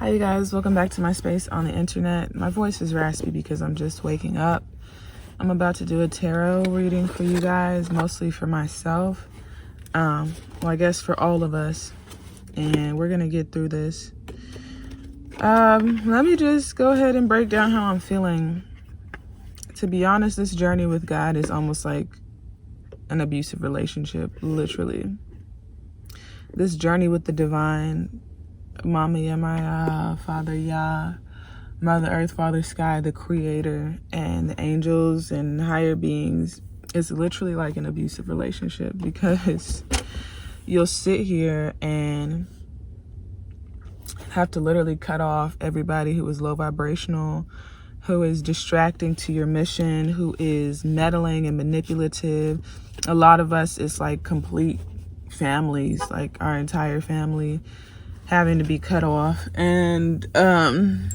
Hi you guys, welcome back to my space on the internet. My voice is raspy because I'm just waking up. I'm about to do a tarot reading for you guys, mostly for myself. Well, I guess for all of us. And we're gonna get through this. Let me just go ahead and break down how I'm feeling. To be honest, this journey with God is almost like an abusive relationship, literally. This journey with the divine, Mama Yamaya, Father Yah, Mother Earth, Father Sky, the Creator, and the angels and higher beings is literally like an abusive relationship, because you'll sit here and have to literally cut off everybody who is low vibrational, who is distracting to your mission, who is meddling and manipulative. A lot of us is like complete families, like our entire family having to be cut off. And of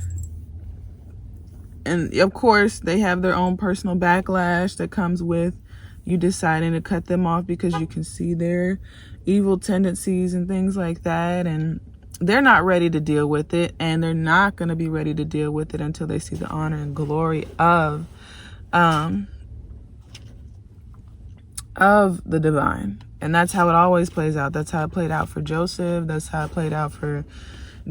course they have their own personal backlash that comes with you deciding to cut them off, because you can see their evil tendencies and things like that, and they're not ready to deal with it, and they're not going to be ready to deal with it until they see the honor and glory of the divine. And that's how it always plays out. That's how it played out for Joseph. That's how it played out for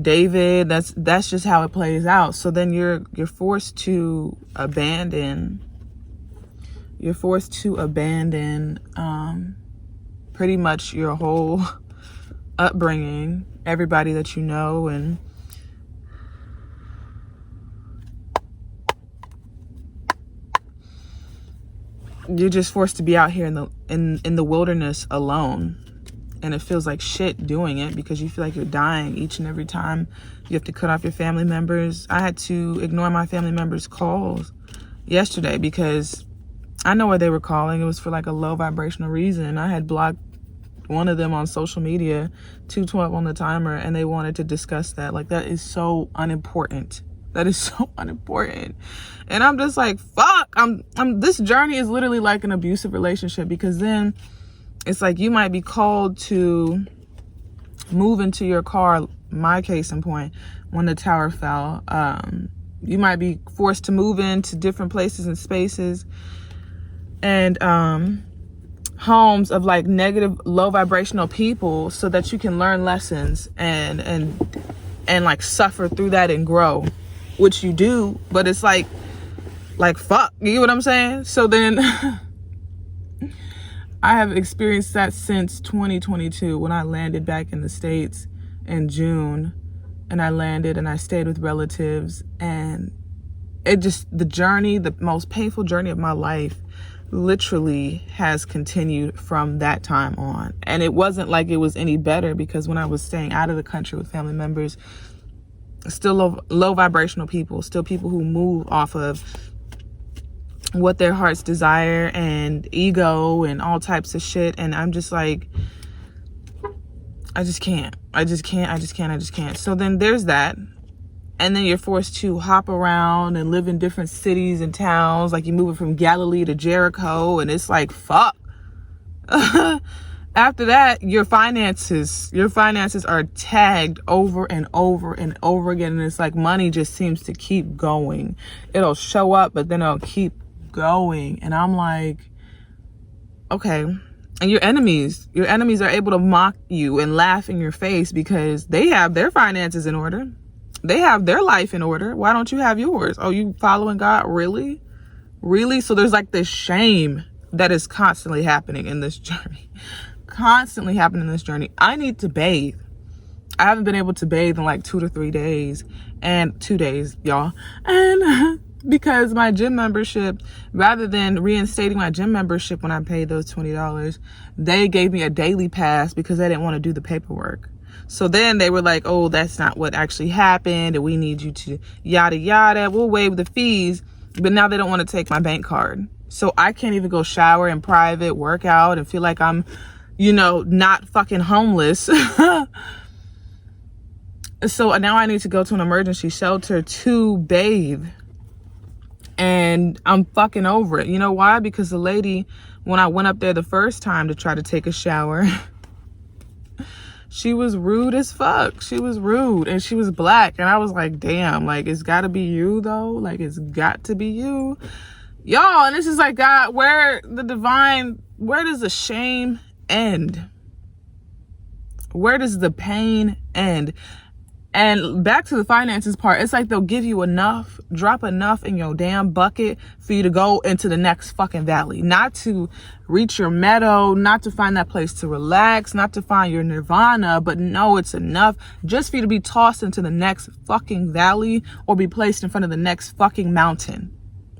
David. That's just how it plays out. So then you're forced to abandon. You're forced to abandon pretty much your whole upbringing, everybody that you know, and you're just forced to be out here in the wilderness alone. And it feels like shit doing it, because you feel like you're dying each and every time you have to cut off your family members. I had to ignore my family members' calls yesterday because I know where they were calling. It was for like a low vibrational reason. I had blocked one of them on social media, 212 on the timer, and they wanted to discuss that. Like, that is so unimportant. That is so unimportant. And I'm just like, fuck, this journey is literally like an abusive relationship, because then it's like you might be called to move into your car. My case in point, when the tower fell, you might be forced to move into different places and spaces and homes of like negative, low vibrational people, so that you can learn lessons and like suffer through that and grow, which you do. But it's like fuck, you get what I'm saying? So then I have experienced that since 2022, when I landed back in the States in June, and I landed and I stayed with relatives, and it just, the journey, the most painful journey of my life literally has continued from that time on. And it wasn't like it was any better, because when I was staying out of the country with family members, still low vibrational people, still people who move off of what their hearts desire and ego and all types of shit. And I'm just like, I just can't. So then there's that. And then you're forced to hop around and live in different cities and towns. Like, you're moving from Galilee to Jericho, and it's like, fuck. After that, your finances are tagged over and over and over again. And it's like money just seems to keep going. It'll show up, but then it'll keep going. And I'm like, okay. And your enemies are able to mock you and laugh in your face, because they have their finances in order. They have their life in order. Why don't you have yours? Oh, you following God? Really? So there's like this shame that is constantly happening in this journey. I need to bathe. I haven't been able to bathe in like 2 to 3 days, and 2 days, y'all. And because my gym membership, rather than reinstating my gym membership when I paid those $20, they gave me a daily pass because they didn't want to do the paperwork. So then they were like, oh, that's not what actually happened, and we need you to yada yada, we'll waive the fees. But now they don't want to take my bank card, so I can't even go shower in private, work out, and feel like I'm, not fucking homeless. So now I need to go to an emergency shelter to bathe, and I'm fucking over it. You know why? Because the lady, when I went up there the first time to try to take a shower, She was rude as fuck. She was rude, and she was black. And I was like, damn, like, it's gotta be you though. Like, it's got to be you. Y'all, and this is like, God, where does the shame end? Where does the pain end? And back to the finances part, it's like they'll give you enough, drop enough in your damn bucket for you to go into the next fucking valley. Not to reach your meadow, not to find that place to relax, not to find your nirvana, but no, it's enough just for you to be tossed into the next fucking valley or be placed in front of the next fucking mountain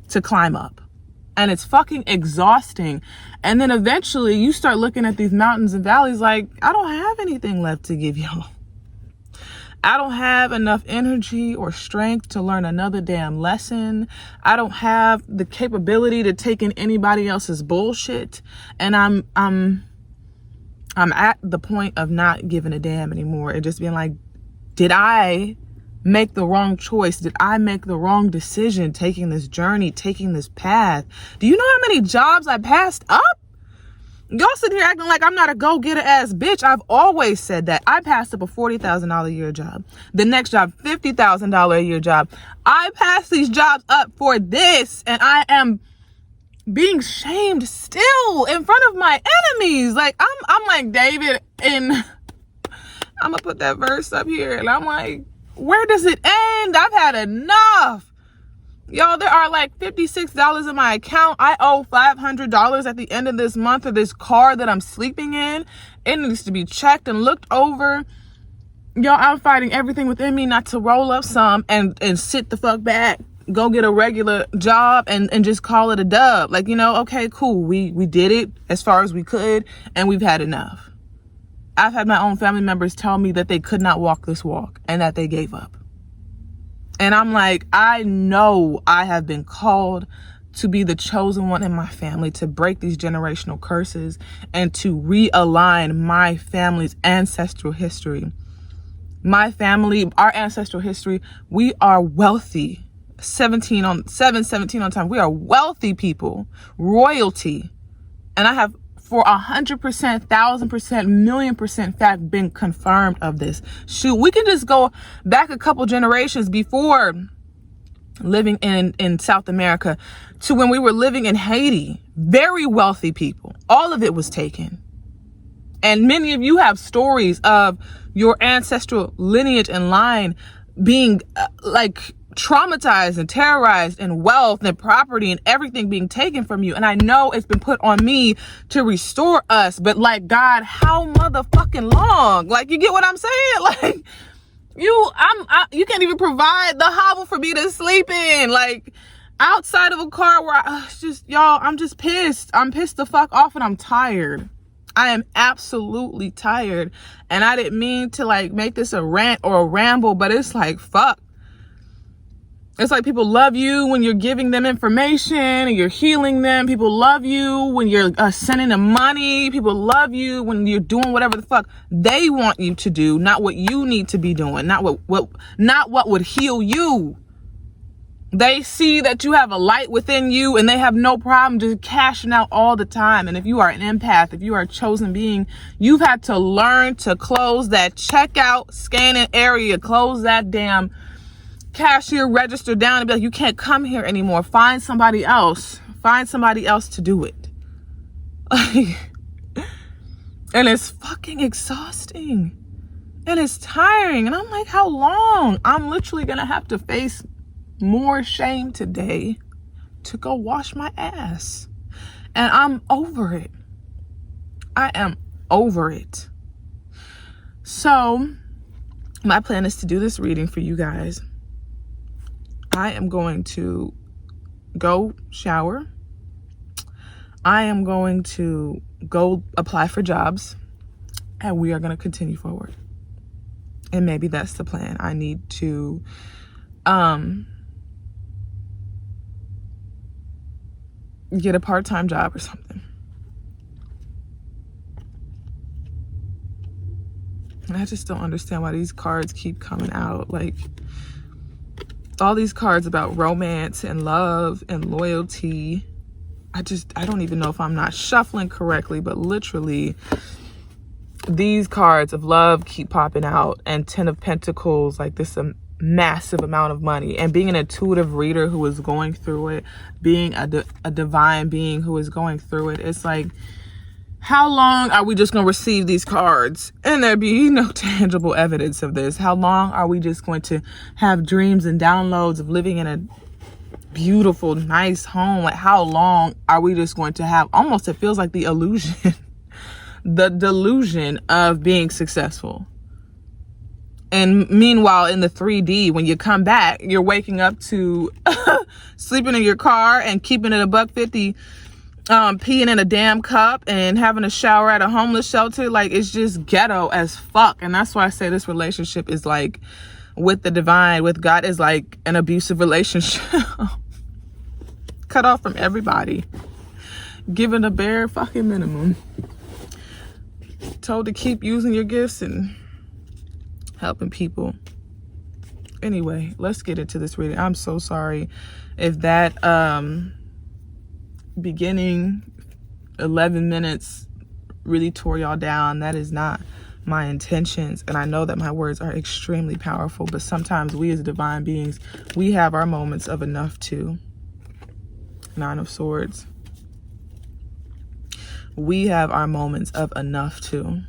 to climb up. And it's fucking exhausting. And then eventually you start looking at these mountains and valleys like, I don't have anything left to give y'all. I don't have enough energy or strength to learn another damn lesson. I don't have the capability to take in anybody else's bullshit. And I'm at the point of not giving a damn anymore and just being like, did I make the wrong choice? Did I make the wrong decision taking this journey, taking this path? Do you know how many jobs I passed up? Y'all sitting here acting like I'm not a go-getter ass bitch. I've always said that. I passed up a $40,000 a year job. The next job, $50,000 a year job. I passed these jobs up for this, and I am being shamed still in front of my enemies. Like, I'm like David, and I'm gonna put that verse up here, and I'm like, where does it end? I've had enough. Y'all, there are like $56 in my account. I owe $500 at the end of this month for this car that I'm sleeping in. It needs to be checked and looked over. Y'all, I'm fighting everything within me not to roll up some and sit the fuck back, go get a regular job and just call it a dub. Like, you know, okay, cool. We did it as far as we could, and we've had enough. I've had my own family members tell me that they could not walk this walk and that they gave up. And I'm like, I know I have been called to be the chosen one in my family, to break these generational curses and to realign my family's ancestral history. My family, our ancestral history, we are wealthy. 17 on time. We are wealthy people, royalty. And I have for 100%, 1,000%, million% fact been confirmed of this. Shoot, we can just go back a couple generations before living in South America to when we were living in Haiti. Very wealthy people. All of it was taken. And many of you have stories of your ancestral lineage and line being like traumatized and terrorized, and wealth and property and everything being taken from you. And I know it's been put on me to restore us, but like, God, how motherfucking long? Like, you get what I'm saying? Like, you can't even provide the hovel for me to sleep in. Like, outside of a car where I'm just pissed. I'm pissed the fuck off, and I'm tired. I am absolutely tired. And I didn't mean to like make this a rant or a ramble, but it's like, fuck. It's like people love you when you're giving them information and you're healing them. People love you when you're sending them money. People love you when you're doing whatever the fuck they want you to do, not what you need to be doing, not what would heal you. They see that you have a light within you, and they have no problem just cashing out all the time. And if you are an empath, if you are a chosen being, you've had to learn to close that checkout scanning area, close that damn cashier register down and be like, you can't come here anymore. Find somebody else to do it. And it's fucking exhausting, and it's tiring. And I'm like, how long? I'm literally gonna have to face more shame today to go wash my ass, and I'm over it. I am over it. So my plan is to do this reading for you guys. I am going to go shower. I am going to go apply for jobs, and we are going to continue forward. And maybe that's the plan. I need to get a part-time job or something. And I just don't understand why these cards keep coming out. Like, all these cards about romance and love and loyalty. I don't even know if I'm not shuffling correctly, but literally these cards of love keep popping out, and 10 of Pentacles, like this massive amount of money, and being an intuitive reader who is going through it, being a divine being who is going through it. It's like, how long are we just going to receive these cards and there be no tangible evidence of this? How long are we just going to have dreams and downloads of living in a beautiful, nice home? Like, how long are we just going to have, almost, it feels like the illusion, the delusion of being successful? And meanwhile, in the 3D, when you come back, you're waking up to sleeping in your car and keeping it $1.50, peeing in a damn cup and having a shower at a homeless shelter. Like, it's just ghetto as fuck. And that's why I say this relationship is like, with the divine, with God, is like an abusive relationship. Cut off from everybody, given a bare fucking minimum, told to keep using your gifts and helping people. Anyway, let's get into this reading. I'm so sorry if that beginning 11 minutes really tore y'all down. That is not my intentions, and I know that my words are extremely powerful, but sometimes we as divine beings, we have our moments of enough too. 9 of Swords. We have our moments of enough too.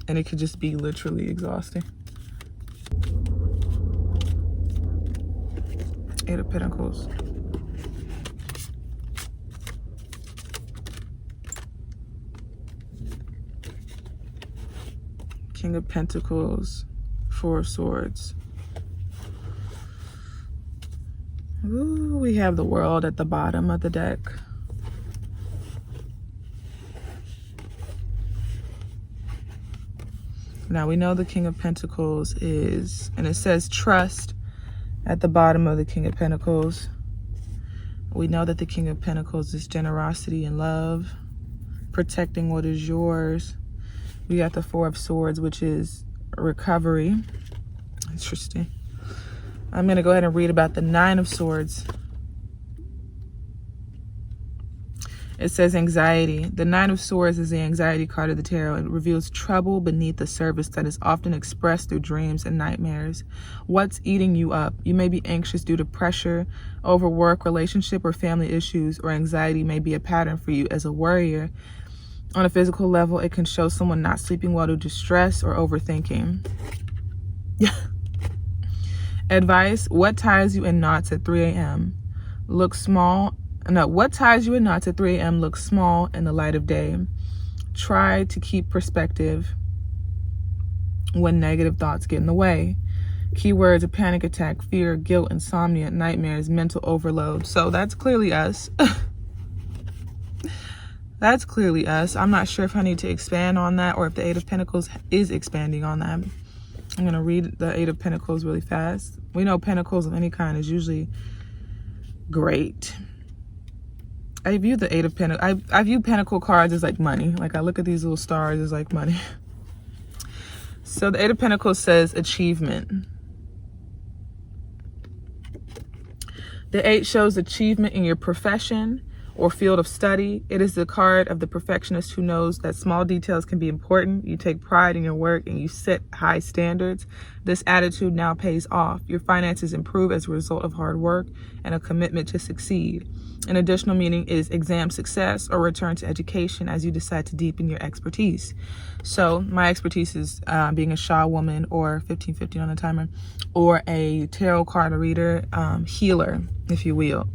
And it could just be literally exhausting. 8 of Pentacles. King of Pentacles. 4 of Swords. Ooh, we have the World at the bottom of the deck. Now we know the King of Pentacles is, and it says trust at the bottom of the King of Pentacles. We know that the King of Pentacles is generosity and love, protecting what is yours. We got the 4 of Swords, which is recovery. Interesting. I'm going to go ahead and read about the 9 of Swords. It says anxiety. The 9 of Swords is the anxiety card of the tarot. It reveals trouble beneath the surface that is often expressed through dreams and nightmares. What's eating you up? You may be anxious due to pressure, overwork, relationship, or family issues, or anxiety may be a pattern for you as a warrior. On a physical level, it can show someone not sleeping well due to stress or overthinking. Advice: what ties you in knots at 3 a.m. looks small. No, what ties you in knots at 3 a.m. looks small in the light of day. Try to keep perspective when negative thoughts get in the way. Keywords: a panic attack, fear, guilt, insomnia, nightmares, mental overload. So that's clearly us. That's clearly us. I'm not sure if I need to expand on that or if the 8 of Pentacles is expanding on that. I'm going to read the 8 of Pentacles really fast. We know Pentacles of any kind is usually great. I view the 8 of Pentacles, I view Pentacle cards as like money. Like, I look at these little stars as like money. So the 8 of Pentacles says achievement. The 8 shows achievement in your profession or field of study. It is the card of the perfectionist who knows that small details can be important. You take pride in your work and you set high standards. This attitude now pays off. Your finances improve as a result of hard work and a commitment to succeed. An additional meaning is exam success or return to education as you decide to deepen your expertise. So my expertise is being a Shaw woman, or 1550 on the timer, or a tarot card reader, healer, if you will.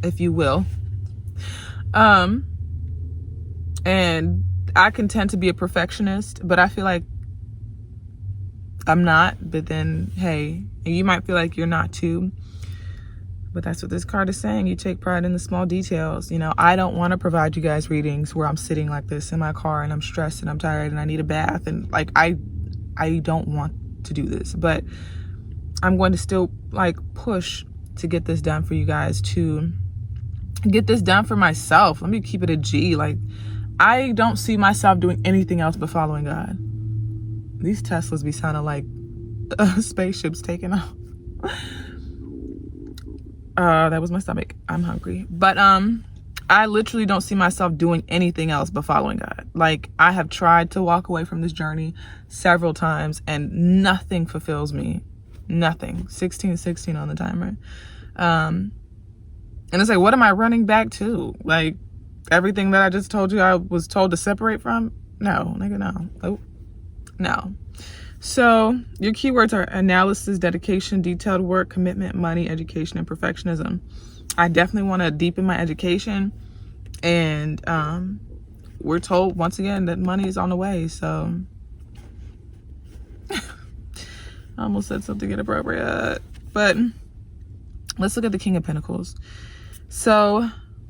And I can tend to be a perfectionist, but I feel like I'm not. But then, hey, you might feel like you're not too. But that's what this card is saying. You take pride in the small details. You know, I don't want to provide you guys readings where I'm sitting like this in my car and I'm stressed and I'm tired and I need a bath. And like, I don't want to do this, but I'm going to still like push to get this done for you guys, to get this done for myself. Let me keep it a G. Like, I don't see myself doing anything else but following God. These Teslas be sounding like spaceships taking off. That was my stomach. I'm hungry. But I literally don't see myself doing anything else but following God. Like, I have tried to walk away from this journey several times and nothing fulfills me. Nothing. 16 on the timer. And it's like, what am I running back to? Like, everything that I just told you I was told to separate from? No, nigga, no. Oh, no. So your keywords are analysis, dedication, detailed work, commitment, money, education, and perfectionism. I definitely want to deepen my education, and we're told once again that money is on the way. So I almost said something inappropriate, but let's look at the King of Pentacles. So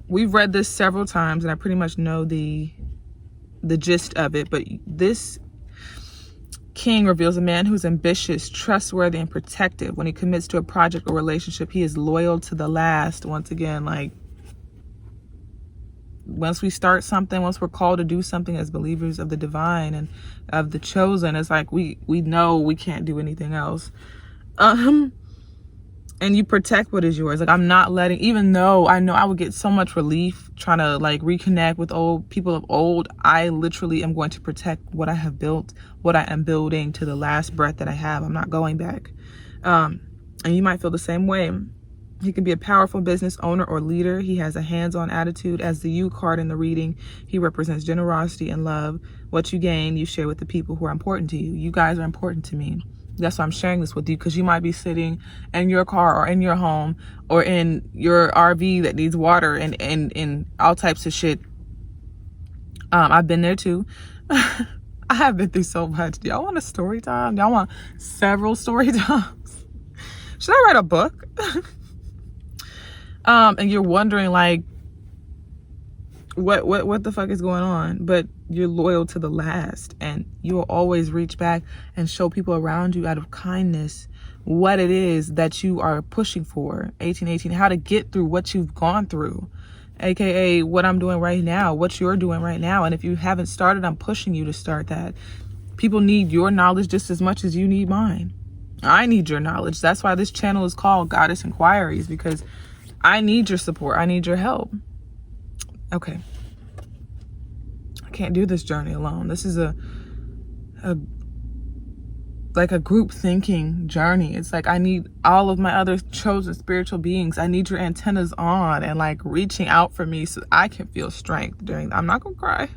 we've read this several times, and I pretty much know the gist of it. But this King reveals a man who's ambitious, trustworthy, and protective. When he commits to a project or relationship, he is loyal to the last. Once again, like, once we start something, once we're called to do something as believers of the divine and of the chosen, it's like we know we can't do anything else. And you protect what is yours. Like, I'm not letting, even though I know I would get so much relief trying to like reconnect with old people of old, I literally am going to protect what I have built, what I am building to the last breath that I have. I'm not going back. And you might feel the same way. He can be a powerful business owner or leader. He has a hands-on attitude. As the U card in the reading, he represents generosity and love. What you gain, you share with the people who are important to you. You guys are important to me. That's why I'm sharing this with you, because you might be sitting in your car or in your home or in your RV that needs water and all types of shit. I've been there too. I have been through so much. Do y'all want a story time? Do y'all want several story times? Should I write a book? And you're wondering like, what the fuck is going on? But you're loyal to the last, and you will always reach back and show people around you out of kindness what it is that you are pushing for. 1818, how to get through what you've gone through, aka what I'm doing right now, what you're doing right now. And if you haven't started, I'm pushing you to start that. People need your knowledge just as much as you need mine. I need your knowledge. That's why this channel is called Goddess Inquiries, because I need your support. I need your help. Okay. I can't do this journey alone. This is a group thinking journey. It's like I need all of my other chosen spiritual beings. I need your antennas on and like reaching out for me so I can feel strength during, I'm not gonna cry,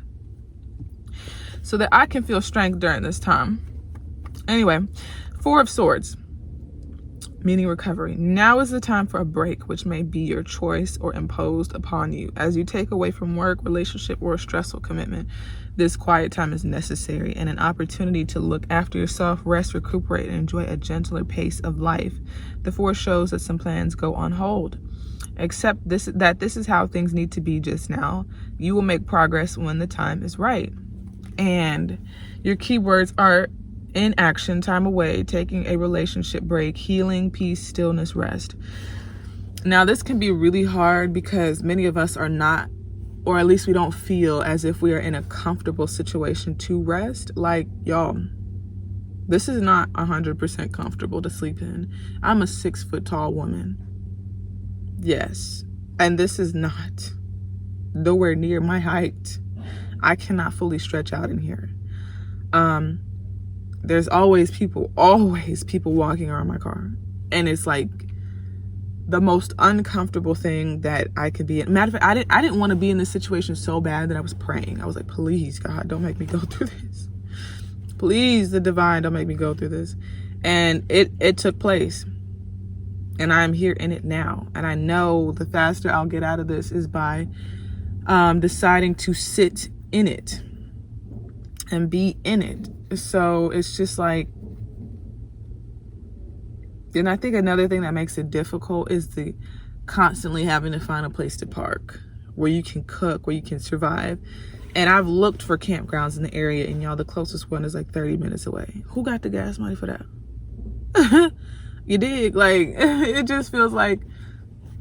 so that I can feel strength during this time. Anyway, Four of Swords, meaning recovery. Now is the time for a break, which may be your choice or imposed upon you. As you take away from work, relationship, or a stressful commitment, this quiet time is necessary and an opportunity to look after yourself, rest, recuperate, and enjoy a gentler pace of life. The Four shows that some plans go on hold. Accept that this is how things need to be just now. You will make progress when the time is right. And your keywords are inaction, time away, taking a relationship break, healing, peace, stillness, rest. Now, this can be really hard because many of us are not, or at least we don't feel as if we are in a comfortable situation to rest. Like, y'all, this is not 100% comfortable to sleep in. I'm a 6 foot tall woman. Yes. And this is not nowhere near my height. I cannot fully stretch out in here. There's always people walking around my car. And it's like the most uncomfortable thing that I could be in. Matter of fact, I didn't want to be in this situation so bad that I was praying. I was like, please, God, don't make me go through this. Please, the divine, don't make me go through this. And it took place. And I'm here in it now. And I know the faster I'll get out of this is by deciding to sit in it and be in it. So it's just like, and I think another thing that makes it difficult is the constantly having to find a place to park where you can cook, where you can survive. And I've looked for campgrounds in the area, and y'all, the closest one is like 30 minutes away. Who got the gas money for that? You dig? Like, it just feels like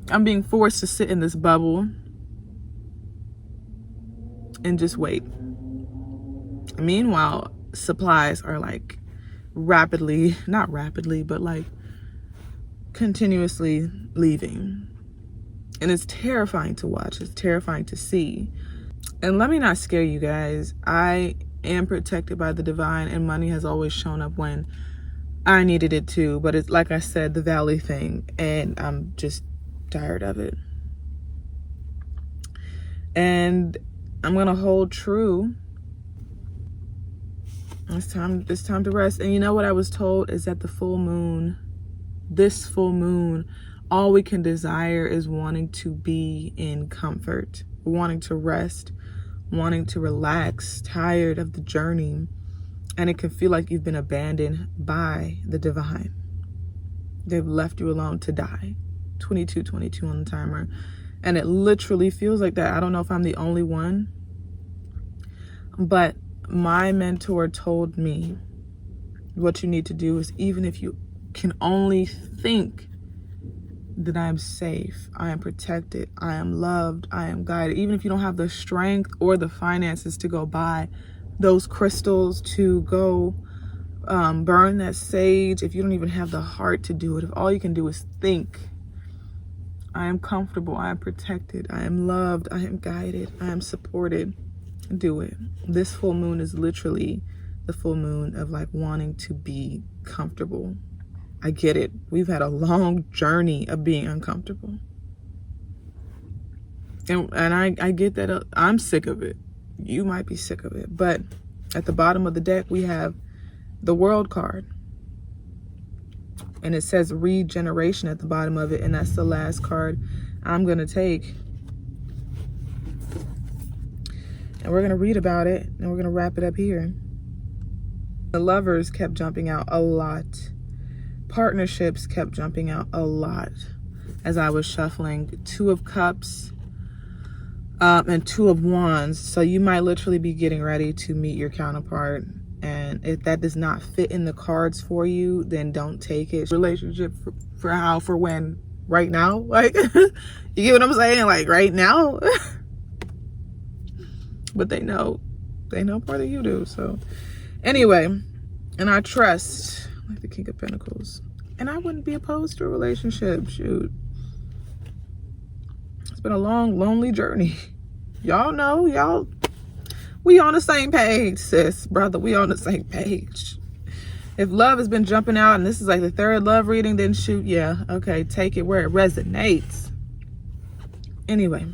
I'm being forced to sit in this bubble and just wait. Meanwhile, supplies are like not rapidly, but like continuously leaving. And it's terrifying to watch. It's terrifying to see. And let me not scare you guys. I am protected by the divine, and money has always shown up when I needed it too. But it's like I said, the valley thing, and I'm just tired of it. And I'm gonna hold true. It's time to rest. And you know what I was told is that this full moon, all we can desire is wanting to be in comfort, wanting to rest, wanting to relax, tired of the journey. And it can feel like you've been abandoned by the divine. They've left you alone to die. 22:22 on the timer. And it literally feels like that. I don't know if I'm the only one, but my mentor told me what you need to do is, even if you can only think that I am safe, I am protected, I am loved, I am guided, even if you don't have the strength or the finances to go buy those crystals, to go burn that sage, if you don't even have the heart to do it, if all you can do is think, I am comfortable, I am protected, I am loved, I am guided, I am supported, do it. This full moon is literally the full moon of like wanting to be comfortable. I get it. We've had a long journey of being uncomfortable. And I get that. I'm sick of it. You might be sick of it. But at the bottom of the deck, we have the World card. And it says regeneration at the bottom of it. And that's the last card I'm going to take. And we're going to read about it. And we're going to wrap it up here. The Lovers kept jumping out a lot. Partnerships kept jumping out a lot as I was shuffling. 2 of Cups and 2 of Wands. So you might literally be getting ready to meet your counterpart. And if that does not fit in the cards for you, then don't take it. Relationship for how, for when, right now? Like, you get what I'm saying? Like, right now? But they know more than you do. So anyway, and I trust, like the King of Pentacles, and I wouldn't be opposed to a relationship. Shoot, it's been a long, lonely journey. Y'all know, we on the same page, sis, brother. We on the same page. If love has been jumping out and this is like the 3rd love reading, then shoot, yeah, okay, take it where it resonates. Anyway,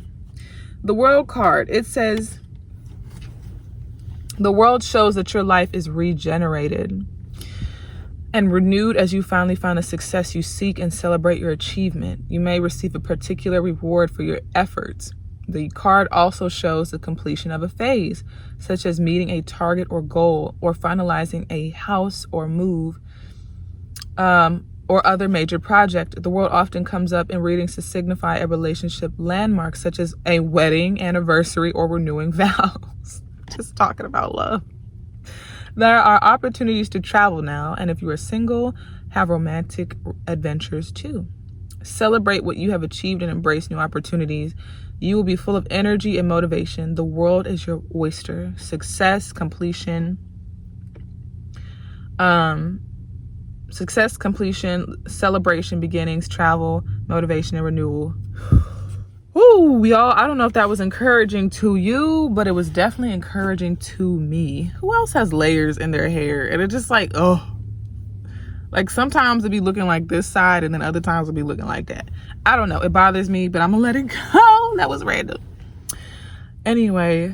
the World card, it says, the world shows that your life is regenerated and renewed as you finally find a success you seek and celebrate your achievement. You may receive a particular reward for your efforts. The card also shows the completion of a phase, such as meeting a target or goal, or finalizing a house or move, or other major project. The world often comes up in readings to signify a relationship landmark, such as a wedding, anniversary, or renewing vows. Just talking about love. There are opportunities to travel now, and if you are single, have romantic adventures too. Celebrate what you have achieved and embrace new opportunities. You will be full of energy and motivation. The world is your oyster. Success, completion, celebration, beginnings, travel, motivation, and renewal. Ooh, y'all, I don't know if that was encouraging to you, but it was definitely encouraging to me. Who else has layers in their hair? And it's just like, oh, like sometimes it'll be looking like this side and then other times it'll be looking like that. I don't know. It bothers me, but I'm gonna let it go. That was random. Anyway,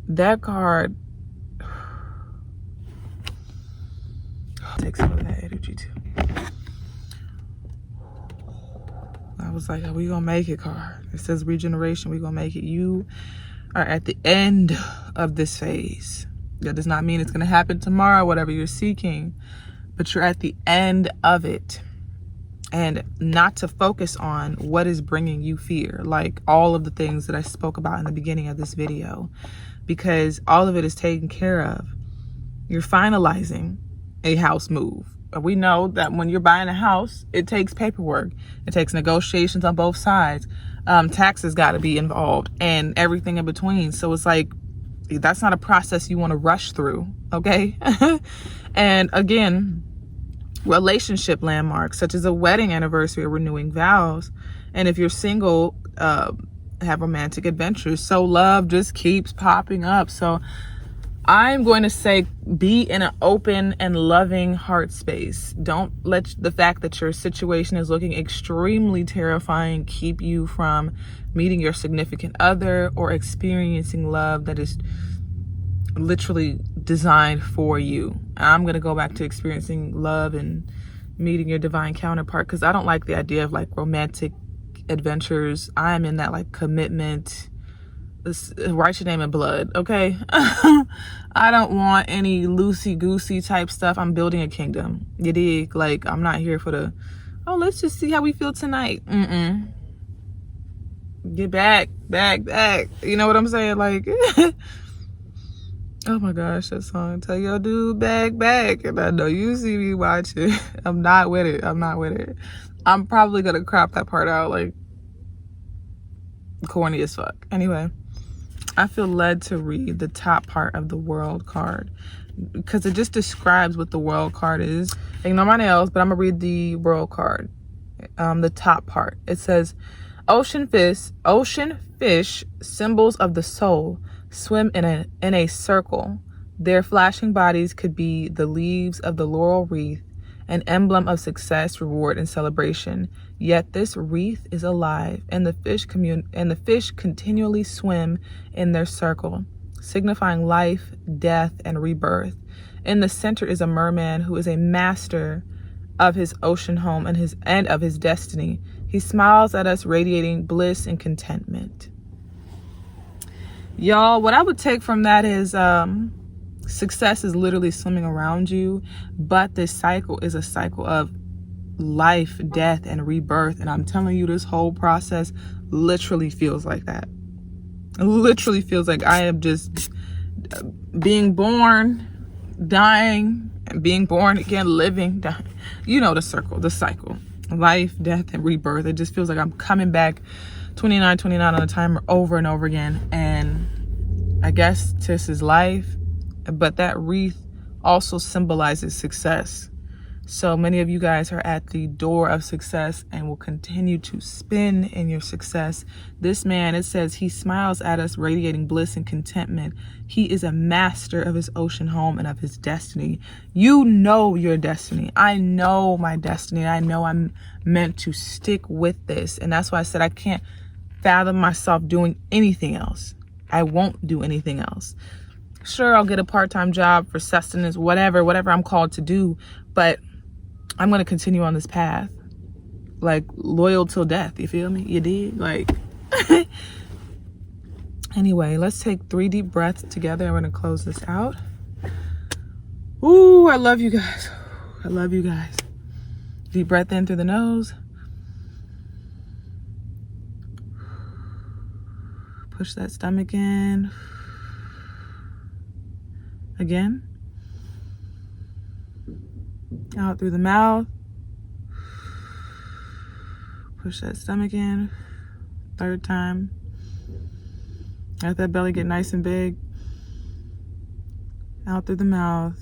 that card takes some of that energy too. I was like, are we gonna make it, card? It says regeneration, we gonna make it. You are at the end of this phase. That does not mean it's gonna happen tomorrow, whatever you're seeking, but you're at the end of it. And not to focus on what is bringing you fear, like all of the things that I spoke about in the beginning of this video, because all of it is taken care of. You're finalizing a house move. We know that when you're buying a house, it takes paperwork. It takes negotiations on both sides. Taxes got to be involved and everything in between. So it's like, that's not a process you want to rush through, okay? And again, relationship landmarks such as a wedding anniversary or renewing vows. And if you're single, have romantic adventures. So love just keeps popping up. So I'm going to say, be in an open and loving heart space. Don't let the fact that your situation is looking extremely terrifying keep you from meeting your significant other or experiencing love that is literally designed for you. I'm going to go back to experiencing love and meeting your divine counterpart, because I don't like the idea of like romantic adventures. I'm in that like commitment, write your name in blood, okay? I don't want any loosey-goosey type stuff. I'm building a kingdom. You dig? Like, I'm not here for the, oh, let's just see how we feel tonight. Get back. You know what I'm saying? Like, oh my gosh, that song, tell your dude back. And I know you see me watching. I'm not with it. I'm probably gonna crop that part out, like, corny as fuck. Anyway, I feel led to read the top part of the world card because it just describes what the world card is. Ignore my nails, but I'm gonna read the world card. The top part. It says, ocean fish, symbols of the soul, swim in a circle. Their flashing bodies could be the leaves of the laurel wreath, an emblem of success, reward, and celebration. Yet this wreath is alive, and the fish continually swim in their circle, signifying life, death, and rebirth. In the center is a merman who is a master of his ocean home and of his destiny. He smiles at us, radiating bliss and contentment. Y'all, what I would take from that is success is literally swimming around you, but this cycle is a cycle of life, death, and rebirth. And I'm telling you, this whole process literally feels like that. It literally feels like I am just being born, dying, and being born again, living, dying. You know the circle, the cycle. Life, death, and rebirth. It just feels like I'm coming back 29 on the timer over and over again. And I guess this is life, but that wreath also symbolizes success. So many of you guys are at the door of success and will continue to spin in your success. This man, it says, he smiles at us, radiating bliss and contentment. He is a master of his ocean home and of his destiny. You know your destiny. I know my destiny. I know I'm meant to stick with this. And that's why I said I can't fathom myself doing anything else. I won't do anything else. Sure, I'll get a part-time job for sustenance, whatever I'm called to do, but I'm going to continue on this path, like loyal till death. You feel me? You did? Like, anyway, let's take 3 deep breaths together. I'm going to close this out. Ooh, I love you guys. I love you guys. Deep breath in through the nose. Push that stomach in. Again. Out through the mouth. Push that stomach in. 3rd time. Let that belly get nice and big. Out through the mouth.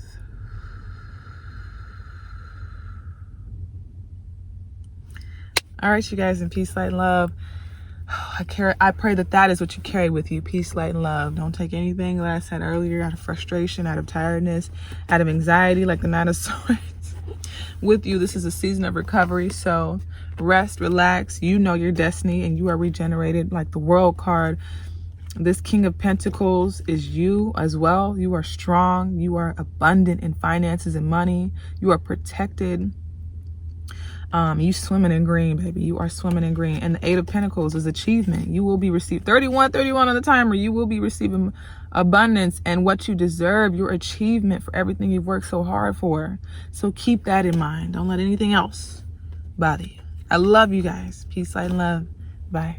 All right, you guys, in peace, light, and love. I pray that is what you carry with you. Peace, light, and love. Don't take anything that I said earlier out of frustration, out of tiredness, out of anxiety, like the 9 of Swords. With you, this is a season of recovery. So rest, relax. You know your destiny and you are regenerated, like the world card. This King of Pentacles is you as well. You are strong. You are abundant in finances and money. You are protected. You swimming in green, baby. You are swimming in green. And the 8 of Pentacles is achievement. You will be receiving 31 on the timer. You will be receiving abundance and what you deserve, your achievement for everything you've worked so hard for. So keep that in mind. Don't let anything else bother you. I love you guys. Peace, light, and love. Bye.